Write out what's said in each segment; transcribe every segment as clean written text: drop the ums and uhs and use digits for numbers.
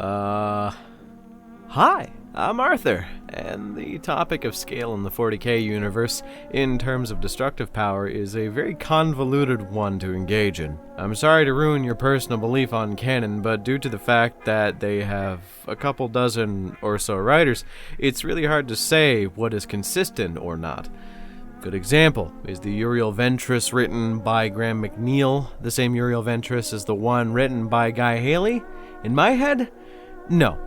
Hi, I'm Arthur, and the topic of scale in the 40k universe, in terms of destructive power, is a very convoluted one to engage in. I'm sorry to ruin your personal belief on canon, but due to the fact that they have a couple dozen or so writers, it's really hard to say what is consistent or not. Good example is the Uriel Ventress written by Graham McNeil, the same Uriel Ventress as the one written by Guy Haley? In my head, no.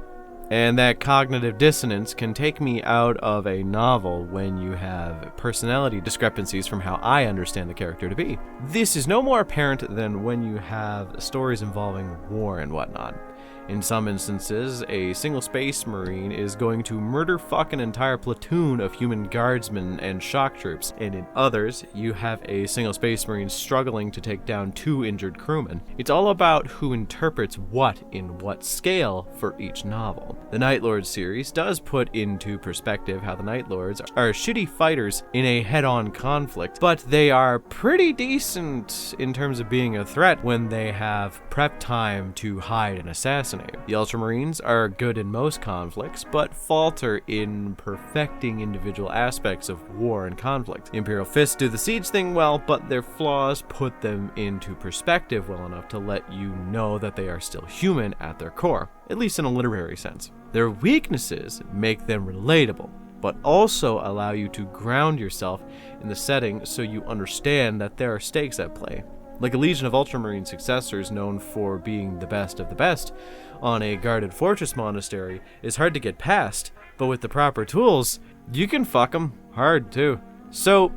And that cognitive dissonance can take me out of a novel when you have personality discrepancies from how I understand the character to be. This is no more apparent than when you have stories involving war and whatnot. In some instances, a single space marine is going to murder fuck an entire platoon of human guardsmen and shock troops, and in others, you have a single space marine struggling to take down 2 injured crewmen. It's all about who interprets what in what scale for each novel. The Night Lords series does put into perspective how the Night Lords are shitty fighters in a head-on conflict, but they are pretty decent in terms of being a threat when they have prep time to hide and assassinate. The Ultramarines are good in most conflicts, but falter in perfecting individual aspects of war and conflict. The Imperial Fists do the siege thing well, but their flaws put them into perspective well enough to let you know that they are still human at their core, at least in a literary sense. Their weaknesses make them relatable, but also allow you to ground yourself in the setting so you understand that there are stakes at play. Like a legion of Ultramarine successors known for being the best of the best on a guarded fortress monastery is hard to get past, but with the proper tools, you can fuck them hard too. So,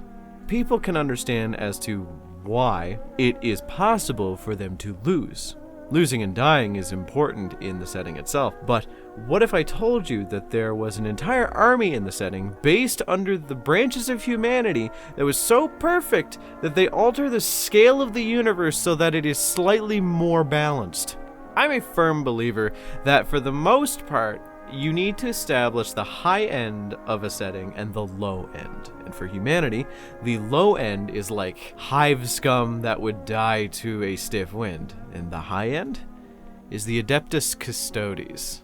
people can understand as to why it is possible for them to lose. Losing and dying is important in the setting itself, but what if I told you that there was an entire army in the setting based under the branches of humanity that was so perfect that they alter the scale of the universe so that it is slightly more balanced? I'm a firm believer that for the most part, you need to establish the high end of a setting and the low end. And for humanity, the low end is like hive scum that would die to a stiff wind. And the high end is the Adeptus Custodes.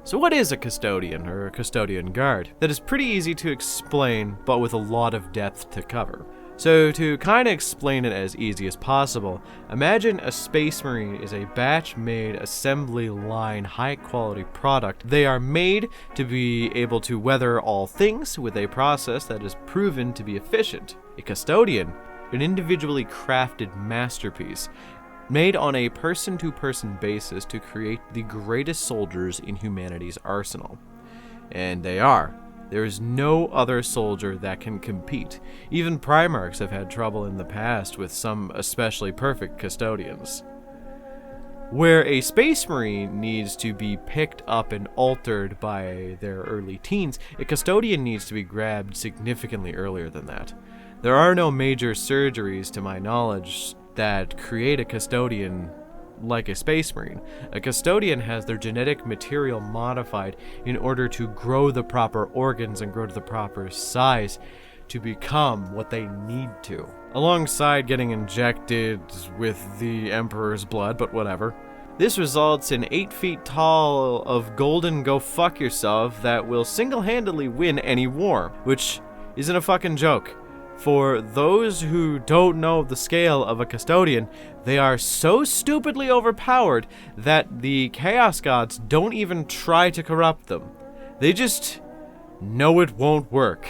So what is a custodian or a custodian guard? That is pretty easy to explain, but with a lot of depth to cover. So to kind of explain it as easy as possible, imagine a space marine is a batch-made assembly line high-quality product. They are made to be able to weather all things with a process that is proven to be efficient. A custodian, an individually crafted masterpiece, made on a person-to-person basis to create the greatest soldiers in humanity's arsenal. And they are. There is no other soldier that can compete. Even Primarchs have had trouble in the past with some especially perfect custodians. Where a Space Marine needs to be picked up and altered by their early teens, a custodian needs to be grabbed significantly earlier than that. There are no major surgeries, to my knowledge, that create a custodian like a Space Marine. A custodian has their genetic material modified in order to grow the proper organs and grow to the proper size to become what they need to, alongside getting injected with the Emperor's blood, but whatever. This results in 8 feet tall of golden go fuck yourself that will single-handedly win any war, which isn't a fucking joke. For those who don't know the scale of a custodian, they are so stupidly overpowered that the Chaos Gods don't even try to corrupt them. They just know it won't work.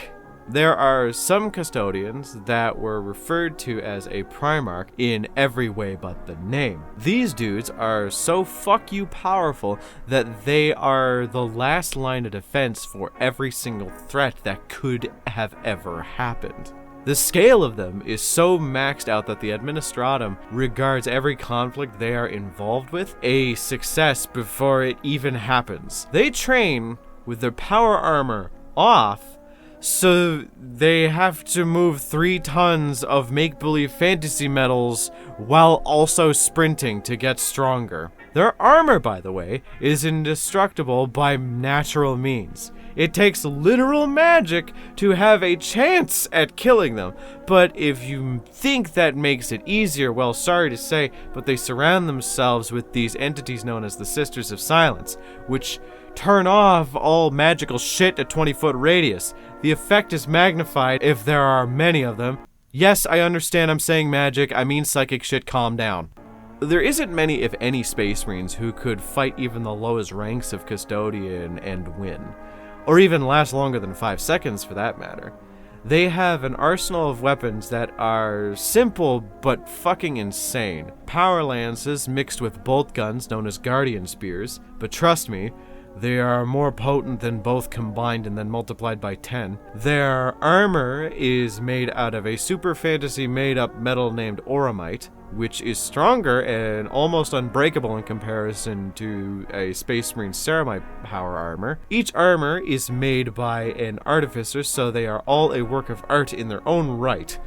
There are some custodians that were referred to as a Primarch in every way but the name. These dudes are so fuck you powerful that they are the last line of defense for every single threat that could have ever happened. The scale of them is so maxed out that the Administratum regards every conflict they are involved with a success before it even happens. They train with their power armor off, so they have to move 3 tons of make-believe fantasy metals while also sprinting to get stronger. Their armor, by the way, is indestructible by natural means. It takes literal magic to have a chance at killing them. But if you think that makes it easier, well, sorry to say, but they surround themselves with these entities known as the Sisters of Silence, which turn off all magical shit at 20-foot radius. The effect is magnified if there are many of them. Yes, I understand I'm saying magic, I mean psychic shit, calm down. There isn't many, if any, Space Marines who could fight even the lowest ranks of Custodian and win. Or even last longer than 5 seconds, for that matter. They have an arsenal of weapons that are simple but fucking insane. Power lances mixed with bolt guns known as Guardian Spears, but trust me, they are more potent than both combined and then multiplied by 10. Their armor is made out of a super fantasy made-up metal named Auramite, which is stronger and almost unbreakable in comparison to a Space Marine Ceramite power armor. Each armor is made by an artificer, so they are all a work of art in their own right.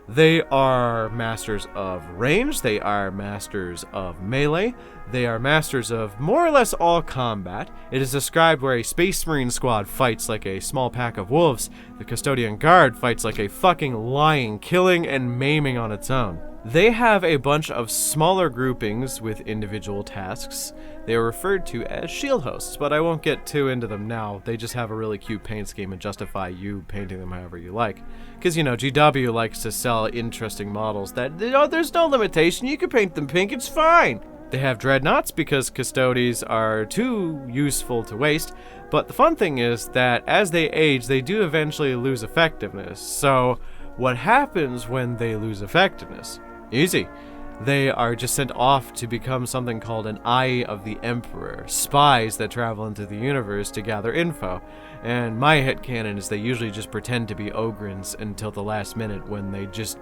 They are masters of range, they are masters of melee, they are masters of more or less all combat. It is described where a Space Marine squad fights like a small pack of wolves, the Custodian Guard fights like a fucking lion, killing and maiming on its own. They have a bunch of smaller groupings with individual tasks. They are referred to as shield hosts, but I won't get too into them now. They just have a really cute paint scheme and justify you painting them however you like. Because, you know, GW likes to sell interesting models that, there's no limitation. You can paint them pink, it's fine. They have dreadnoughts because Custodes are too useful to waste. But the fun thing is that as they age, they do eventually lose effectiveness. So what happens when they lose effectiveness? Easy. They are just sent off to become something called an Eye of the Emperor, spies that travel into the universe to gather info. And my headcanon is they usually just pretend to be Ogrins until the last minute when they just,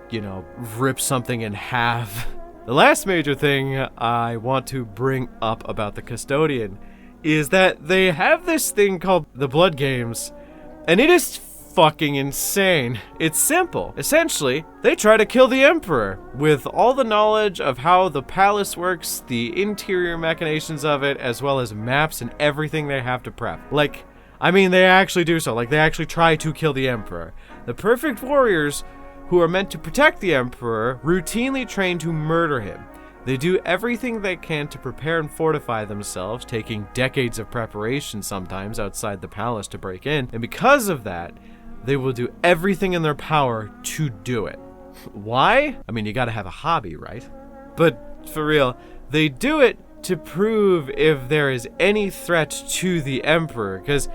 rip something in half. The last major thing I want to bring up about the Custodian is that they have this thing called the Blood Games, and it is fucking insane. It's simple. Essentially, they try to kill the Emperor with all the knowledge of how the palace works, the interior machinations of it, as well as maps and everything they have to prep. They actually do so. They actually try to kill the Emperor. The perfect warriors who are meant to protect the Emperor routinely train to murder him. They do everything they can to prepare and fortify themselves, taking decades of preparation sometimes outside the palace to break in, and because of that, they will do everything in their power to do it. Why? You gotta have a hobby, right? But for real, they do it to prove if there is any threat to the Emperor, because,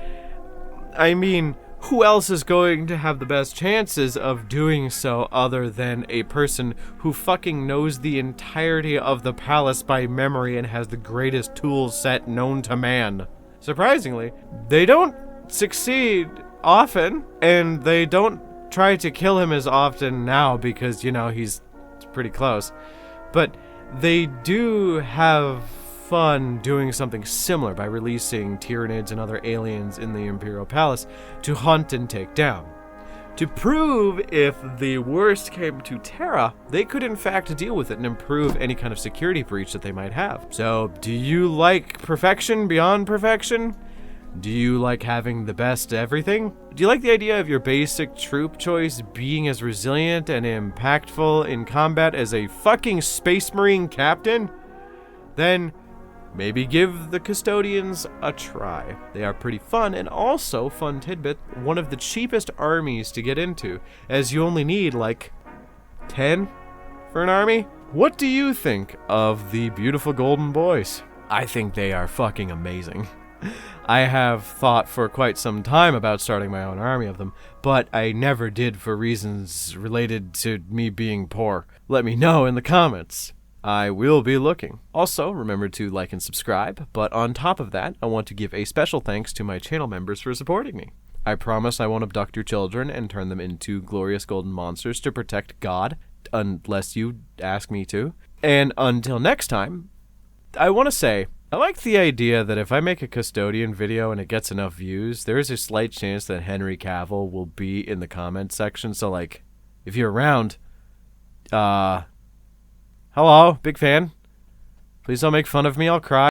who else is going to have the best chances of doing so other than a person who fucking knows the entirety of the palace by memory and has the greatest tool set known to man? Surprisingly, they don't succeed often, and they don't try to kill him as often now because, he's pretty close. But they do have fun doing something similar by releasing Tyranids and other aliens in the Imperial Palace to hunt and take down. To prove if the worst came to Terra, they could in fact deal with it and improve any kind of security breach that they might have. So, do you like perfection beyond perfection? Do you like having the best everything? Do you like the idea of your basic troop choice being as resilient and impactful in combat as a fucking Space Marine captain? Then maybe give the Custodians a try. They are pretty fun, and also, fun tidbit, one of the cheapest armies to get into, as you only need 10 for an army. What do you think of the beautiful golden boys? I think they are fucking amazing. I have thought for quite some time about starting my own army of them, but I never did for reasons related to me being poor. Let me know in the comments. I will be looking. Also, remember to like and subscribe, but on top of that, I want to give a special thanks to my channel members for supporting me. I promise I won't abduct your children and turn them into glorious golden monsters to protect God, unless you ask me to. And until next time, I want to say, I like the idea that if I make a Custodian video and it gets enough views, there is a slight chance that Henry Cavill will be in the comment section. So, if you're around, hello, big fan. Please don't make fun of me, I'll cry.